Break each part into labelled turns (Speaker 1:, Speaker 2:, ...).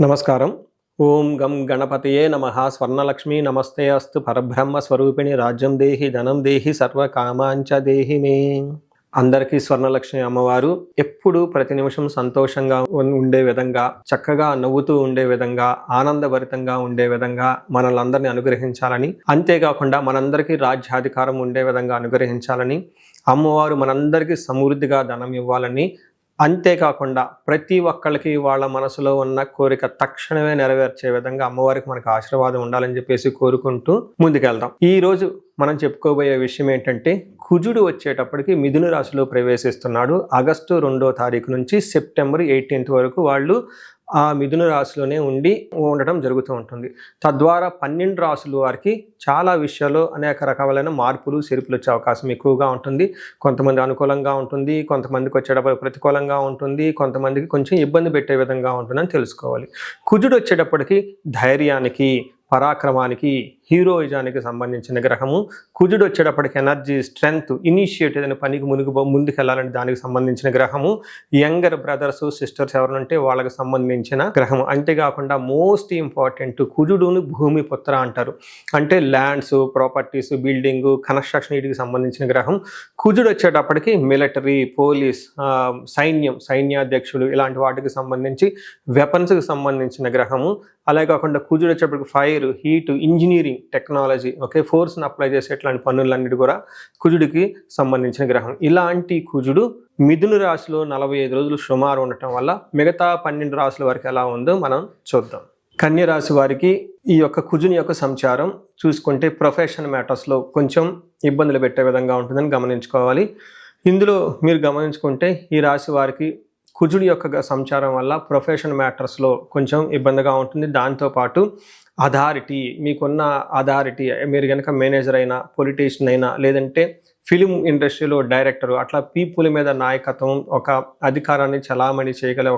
Speaker 1: నమస్కారం. ఓం గం గణపతయే నమః. స్వర్ణలక్ష్మీ నమస్తే అస్తు. పరబ్రహ్మ స్వరూపిణి రాజ్యం దేహి ధనం దేహి సర్వకామాంచ దేహి మే. అందరికీ స్వర్ణలక్ష్మి అమ్మవారు ఎప్పుడు ప్రతి నిమిషం సంతోషంగా ఉండే విధంగా, చక్కగా నవ్వుతూ ఉండే విధంగా, ఆనందభరితంగా ఉండే విధంగా మనల్ని అందరినీ అనుగ్రహించాలని, అంతేకాకుండా మనందరికీ రాజ్యాధికారం ఉండే విధంగా అనుగ్రహించాలని, అమ్మవారు మనందరికీ సమృద్ధిగా ధనం ఇవ్వాలని, అంతేకాకుండా ప్రతి ఒక్కళ్ళకి వాళ్ళ మనసులో ఉన్న కోరిక తక్షణమే నెరవేర్చే విధంగా అమ్మవారికి మనకు ఆశీర్వాదం ఉండాలని చెప్పేసి కోరుకుంటూ ముందుకెళ్దాం. ఈ రోజు మనం చెప్పుకోబోయే విషయం ఏంటంటే, కుజుడు వచ్చేటప్పటికి మిథున రాశిలో ప్రవేశిస్తున్నాడు. ఆగస్టు 2వ తారీఖు నుంచి సెప్టెంబర్ 18th వరకు వాళ్ళు ఆ మిథున రాశిలోనే ఉండటం జరుగుతూ ఉంటుంది. తద్వారా 12 రాశుల వారికి చాలా విషయాల్లో అనేక రకాలైన మార్పులు చేర్పులు వచ్చే అవకాశం ఎక్కువగా ఉంటుంది. కొంతమంది అనుకూలంగా ఉంటుంది, కొంతమందికి వచ్చేటప్పుడు ప్రతికూలంగా ఉంటుంది, కొంతమందికి కొంచెం ఇబ్బంది పెట్టే విధంగా ఉంటుందని తెలుసుకోవాలి. కుజుడు వచ్చేటప్పటికి ధైర్యానికి, పరాక్రమానికి, హీరోయిజానికి సంబంధించిన గ్రహము. కుజుడు వచ్చేటప్పటికి ఎనర్జీ, స్ట్రెంగ్త్, ఇనిషియేటివ్ అనే పనికి ముందుకెళ్ళాలని దానికి సంబంధించిన గ్రహము. యంగర్ బ్రదర్స్ సిస్టర్స్ ఎవరంటే వాళ్ళకి సంబంధించిన గ్రహము. అంతేకాకుండా మోస్ట్ ఇంపార్టెంట్, కుజుడుని భూమి పుత్ర అంటారు. అంటే ల్యాండ్స్, ప్రాపర్టీస్, బిల్డింగ్, కన్స్ట్రక్షన్ వీటికి సంబంధించిన గ్రహం. కుజుడు వచ్చేటప్పటికి మిలిటరీ, పోలీస్, సైన్యాధ్యక్షులు ఇలాంటి వాటికి సంబంధించి, వెపన్స్కి సంబంధించిన గ్రహము. అలాగే కాకుండా కుజుడు వచ్చేటప్పటికి ఫైర్, హీట్, ఇంజనీరింగ్, టెక్నాలజీ, ఫోర్స్ని అప్లై చేసే ఇట్లాంటి పనులన్నిటి కూడా కుజుడికి సంబంధించిన గ్రహం. ఇలాంటి కుజుడు మిథున రాశిలో 45 రోజులు సుమారు ఉండటం వల్ల మిగతా 12 రాశుల వరకు ఎలా ఉందో మనం చూద్దాం. కన్య రాశి వారికి ఈ యొక్క కుజుని యొక్క సంచారం చూసుకుంటే ప్రొఫెషన్ మ్యాటర్స్లో కొంచెం ఇబ్బందులు పెట్టే విధంగా ఉంటుందని గమనించుకోవాలి. ఇందులో మీరు గమనించుకుంటే ఈ రాశి వారికి కుజుడి యొక్క సంచారం వల్ల ప్రొఫెషన్ మ్యాటర్స్లో కొంచెం ఇబ్బందిగా ఉంటుంది. దాంతోపాటు అథారిటీ, మీకున్న అథారిటీ, మీరు కనుక మేనేజర్ అయినా, పొలిటీషియన్ అయినా, లేదంటే ఫిలిం ఇండస్ట్రీలో డైరెక్టర్, అట్లా పీపుల్ మీద నాయకత్వం, ఒక అధికారాన్ని చలామణి చేయగల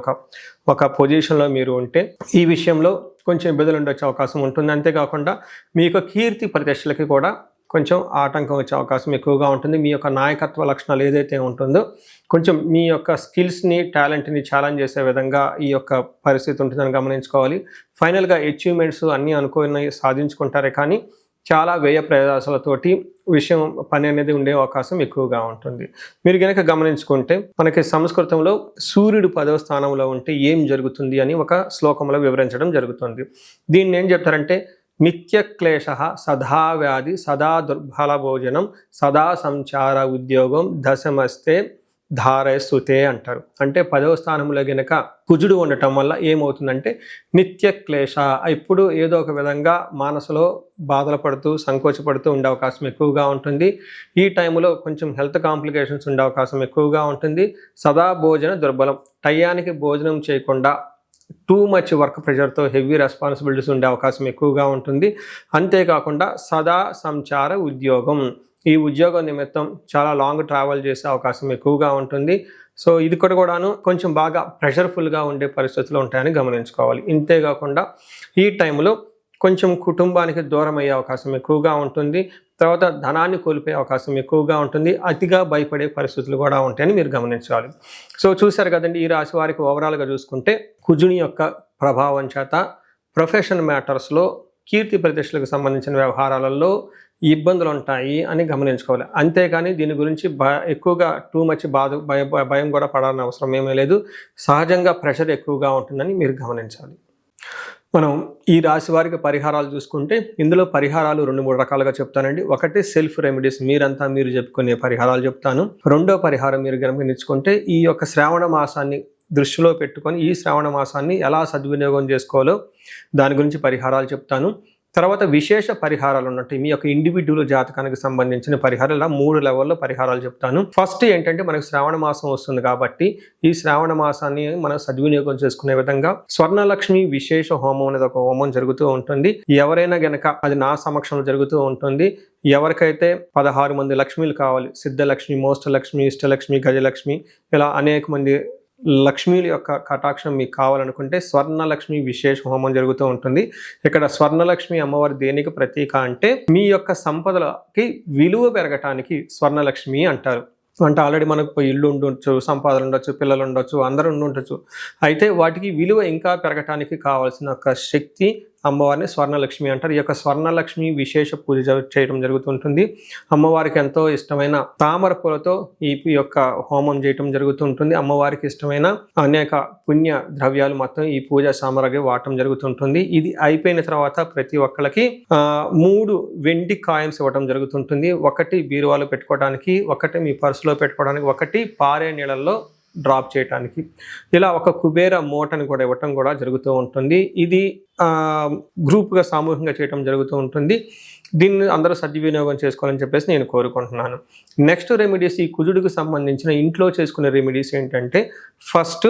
Speaker 1: ఒక పొజిషన్లో మీరు ఉంటే ఈ విషయంలో కొంచెం ఇబ్బందులు ఉండొచ్చే అవకాశం ఉంటుంది. అంతేకాకుండా మీ యొక్క కీర్తి ప్రతిష్టలకి కూడా కొంచెం ఆటంకం వచ్చే అవకాశం ఎక్కువగా ఉంటుంది. మీ యొక్క నాయకత్వ లక్షణాలు ఏదైతే ఉంటుందో కొంచెం మీ యొక్క స్కిల్స్ని, టాలెంట్ని ఛాలెంజ్ చేసే విధంగా ఈ యొక్క పరిస్థితి ఉంటుందని గమనించుకోవాలి. ఫైనల్గా అచీవ్మెంట్స్ అన్నీ అనుకుని సాధించుకుంటారే కానీ చాలా వ్యయ ప్రయాసాలతోటి పని అనేది ఉండే అవకాశం ఎక్కువగా ఉంటుంది. మీరు కనుక గమనించుకుంటే మనకి సంస్కృతంలో సూర్యుడు 10వ స్థానంలో ఉంటే ఏం జరుగుతుంది అని ఒక శ్లోకంలో వివరించడం జరుగుతుంది. దీన్ని ఏం చెప్తారంటే, నిత్య క్లేశ, సదా వ్యాధి, సదా దుర్బల భోజనం, సదా సంచార ఉద్యోగం, దశమస్తే ధారయస్తుతే అంటారు. అంటే 10వ స్థానంలో గనక కుజుడు ఉండటం వల్ల ఏమవుతుందంటే నిత్య క్లేశ, ఇప్పుడు ఏదో ఒక విధంగా మనసులో బాధలు పడుతూ, సంకోచపడుతూ ఉండే అవకాశం ఎక్కువగా ఉంటుంది. ఈ టైంలో కొంచెం హెల్త్ కాంప్లికేషన్స్ ఉండే అవకాశం ఎక్కువగా ఉంటుంది. సదా భోజన దుర్బలం, టయానికి భోజనం చేయకుండా టూ మచ్ వర్క్ ప్రెషర్తో హెవీ రెస్పాన్సిబిలిటీస్ ఉండే అవకాశం ఎక్కువగా ఉంటుంది. అంతేకాకుండా సదా సంచార ఉద్యోగం, ఈ ఉద్యోగం నిమిత్తం చాలా లాంగ్ ట్రావెల్ చేసే అవకాశం ఎక్కువగా ఉంటుంది. సో ఇది కూడాను కొంచెం బాగా ప్రెషర్ఫుల్గా ఉండే పరిస్థితులు ఉంటాయని గమనించుకోవాలి. ఇంతేకాకుండా ఈ టైంలో కొంచెం కుటుంబానికి దూరం అయ్యే అవకాశం ఎక్కువగా ఉంటుంది. తర్వాత ధనాన్ని కోల్పోయే అవకాశం ఎక్కువగా ఉంటుంది. అతిగా భయపడే పరిస్థితులు కూడా ఉంటాయని మీరు గమనించాలి. సో చూశారు కదండి, ఈ రాశి వారికి ఓవరాల్గా చూసుకుంటే కుజుని యొక్క ప్రభావం చేత ప్రొఫెషన్ మ్యాటర్స్లో, కీర్తి ప్రతిష్టలకు సంబంధించిన వ్యవహారాలలో ఇబ్బందులు ఉంటాయి అని గమనించుకోవాలి. అంతేకాని దీని గురించి ఎక్కువగా టూ మచ్ భయం కూడా పడాలని అవసరం ఏమీ లేదు. సహజంగా ప్రెషర్ ఎక్కువగా ఉంటుందని మీరు గమనించాలి. మనం ఈ రాశి వారికి పరిహారాలు చూసుకుంటే ఇందులో పరిహారాలు 2-3 రకాలుగా చెప్తానండి. ఒకటి సెల్ఫ్ రెమెడీస్, మీరు చెప్పుకునే పరిహారాలు చెప్తాను. రెండో పరిహారం మీరు గమనించుకుంటే ఈ యొక్క శ్రావణ మాసాన్ని దృష్టిలో పెట్టుకొని ఈ శ్రావణ మాసాన్ని ఎలా సద్వినియోగం చేసుకోవాలో దాని గురించి పరిహారాలు చెప్తాను. తర్వాత విశేష పరిహారాలు ఉన్నట్టు మీ యొక్క ఇండివిడ్యువల్ జాతకానికి సంబంధించిన పరిహారాలు, ఇలా 3 లెవెల్లో పరిహారాలు చెప్తాను. ఫస్ట్ ఏంటంటే, మనకు శ్రావణ మాసం వస్తుంది కాబట్టి ఈ శ్రావణ మాసాన్ని మనం సద్వినియోగం చేసుకునే విధంగా స్వర్ణలక్ష్మి విశేష హోమం అనేది ఒక హోమం జరుగుతూ ఉంటుంది. ఎవరైనా గనక అది నా సమక్షంలో జరుగుతూ ఉంటుంది. ఎవరికైతే 16 మంది లక్ష్మీలు కావాలి, సిద్ధలక్ష్మి, మోష్టలక్ష్మి, ఇష్టలక్ష్మి, గజలక్ష్మి, ఇలా అనేక మంది లక్ష్మీల యొక్క కటాక్షం మీకు కావాలనుకుంటే స్వర్ణలక్ష్మి విశేష హోమం జరుగుతూ ఉంటుంది. ఇక్కడ స్వర్ణలక్ష్మి అమ్మవారి దేనికి ప్రతీక అంటే, మీ యొక్క సంపదలకి విలువ పెరగటానికి స్వర్ణలక్ష్మి అంటారు. అంటే ఆల్రెడీ మనకు ఇల్లు ఉండొచ్చు, సంపాదన ఉండొచ్చు, పిల్లలు ఉండొచ్చు, అందరూ ఉండొచ్చు. అయితే వాటికి విలువ ఇంకా పెరగటానికి కావాల్సిన ఒక శక్తి అమ్మవారిని స్వర్ణలక్ష్మి అంటారు. ఈ యొక్క స్వర్ణలక్ష్మి విశేష పూజ చేయడం జరుగుతుంటుంది. అమ్మవారికి ఎంతో ఇష్టమైన తామర పూలతో ఈ యొక్క హోమం చేయటం జరుగుతుంటుంది. అమ్మవారికి ఇష్టమైన అనేక పుణ్య ద్రవ్యాలు మొత్తం ఈ పూజ సామగ్రి వాడటం జరుగుతుంటుంది. ఇది అయిపోయిన తర్వాత ప్రతి ఒక్కరికి 3 వెండి కాయిన్స్ ఇవ్వడం జరుగుతుంటుంది. ఒకటి బీరువాలో పెట్టుకోవడానికి, ఒకటి మీ పర్సులో పెట్టుకోవడానికి, ఒకటి పారే నీళ్ళల్లో డ్రాప్ చేయటానికి. ఇలా ఒక కుబేర మూటని కూడా ఇవ్వటం కూడా జరుగుతూ ఉంటుంది. ఇది గ్రూప్గా సామూహికంగా చేయటం జరుగుతూ ఉంటుంది. దీన్ని అందరూ సద్వినియోగం చేసుకోవాలని చెప్పేసి నేను కోరుకుంటున్నాను. నెక్స్ట్ రెమెడీస్, ఈ కుజుడికి సంబంధించిన ఇంట్లో చేసుకునే రెమెడీస్ ఏంటంటే, ఫస్ట్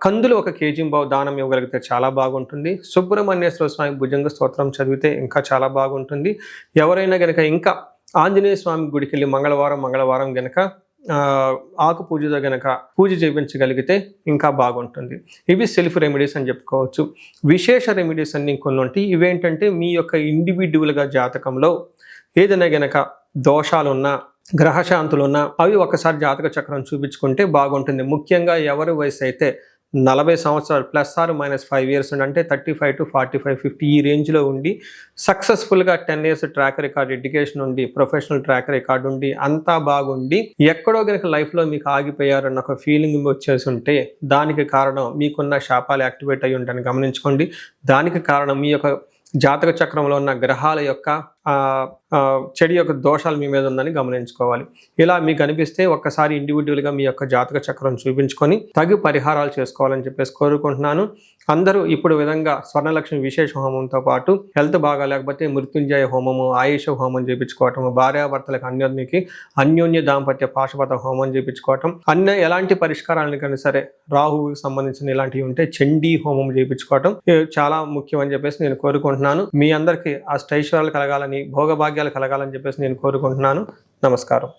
Speaker 1: కందులు 1 కేజీ దానం ఇవ్వగలిగితే చాలా బాగుంటుంది. సుబ్రహ్మణ్యేశ్వర స్వామి భుజంగ స్తోత్రం చదివితే ఇంకా చాలా బాగుంటుంది. ఎవరైనా గనక ఇంకా ఆంజనేయ స్వామి గుడికి వెళ్ళి మంగళవారం గనక ఆకు పూజతో గనక పూజ చేయించగలిగితే ఇంకా బాగుంటుంది. ఇవి సెల్ఫ్ రెమెడీస్ అని చెప్పుకోవచ్చు. విశేష రెమెడీస్ అన్ని కొన్ని ఉంటాయి. ఇవేంటంటే మీ యొక్క ఇండివిడ్యువల్గా జాతకంలో ఏదైనా గనక దోషాలున్నా, గ్రహశాంతులున్నా అవి ఒకసారి జాతక చక్రం చూపించుకుంటే బాగుంటుంది. ముఖ్యంగా ఎవరి వయసు అయితే 40 సంవత్సరాలు +or-5 ఇయర్స్ అంటే 35 to 45, 50 ఈ రేంజ్లో ఉండి సక్సెస్ఫుల్గా 10 ఇయర్స్ ట్రాక్ రికార్డ్, ఎడ్యుకేషన్ ఉండి, ప్రొఫెషనల్ ట్రాక్ రికార్డ్ ఉండి, అంతా బాగుండి ఎక్కడో కనుక లైఫ్లో మీకు ఆగిపోయారన్న ఒక ఫీలింగ్ వచ్చేసి ఉంటే దానికి కారణం మీకున్న శాపాలు యాక్టివేట్ అయ్యి ఉంటాయని గమనించుకోండి. దానికి కారణం మీ యొక్క జాతక చక్రంలో ఉన్న గ్రహాల యొక్క చెడు యొక్క దోషాలు మీ మీద ఉందని గమనించుకోవాలి. ఇలా మీకు అనిపిస్తే ఒక్కసారి ఇండివిజువల్గా మీ యొక్క జాతక చక్రం చూపించుకొని తగు పరిహారాలు చేసుకోవాలని చెప్పేసి కోరుకుంటున్నాను. అందరూ ఇప్పుడు విధంగా స్వర్ణలక్ష్మి విశేష హోమంతో పాటు హెల్త్ బాగా లేకపోతే మృత్యుంజయ హోమము, ఆయుష హోమం చేయించుకోవటం, భార్యాభర్తలకు అన్యోన్య దాంపత్య పాశుపత హోమం చేయించుకోవటం, ఎలాంటి పరిష్కారాలను కానీ సరే రాహువుకి సంబంధించిన ఇలాంటివి ఉంటే చండీ హోమం చేయించుకోవటం చాలా ముఖ్యం అని చెప్పేసి నేను కోరుకుంటున్నాను. మీ అందరికీ అష్టైశ్వర్యాలు కలగాలని, భోగభాగ్యాలు కలగాలని చెప్పేసి నేను కోరుకుంటున్నాను. నమస్కారం.